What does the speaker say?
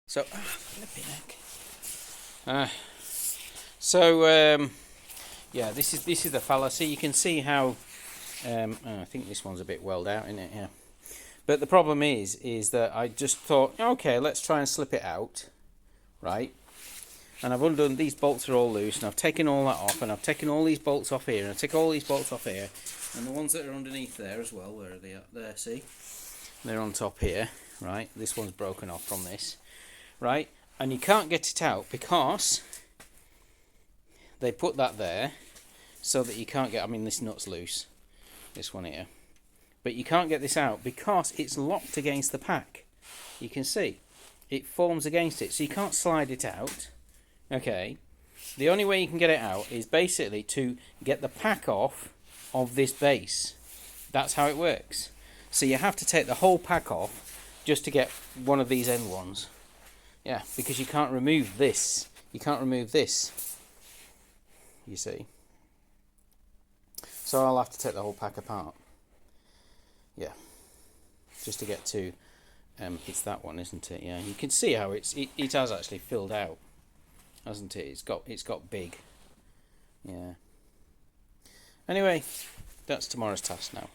So, yeah, this is the fallacy. You can see how I think this one's a bit welled out, isn't it? Yeah. But the problem is that I just thought, okay, let's try and slip it out, right? And I've undone, these bolts are all loose, and I've taken all that off, and I've taken all these bolts off here, and I take all these bolts off here, and the ones that are underneath there as well, where are they at? There, see? They're on top here, right? This one's broken off from this, right? And you can't get it out because they put that there so that you can't get, I mean, this nut's loose, this one here. But you can't get this out because it's locked against the pack. You can see it forms against it, so you can't slide it out. Okay, the only way you can get it out is basically to get the pack off of this base. That's how it works. So you have to take the whole pack off just to get one of these end ones. Yeah, because you can't remove this. You can't remove this. You see. So I'll have to take the whole pack apart. Yeah, just to get to it's that one, isn't it? Yeah, you can see how it has actually filled out, hasn't it? It's got big. Yeah. Anyway, that's tomorrow's task now.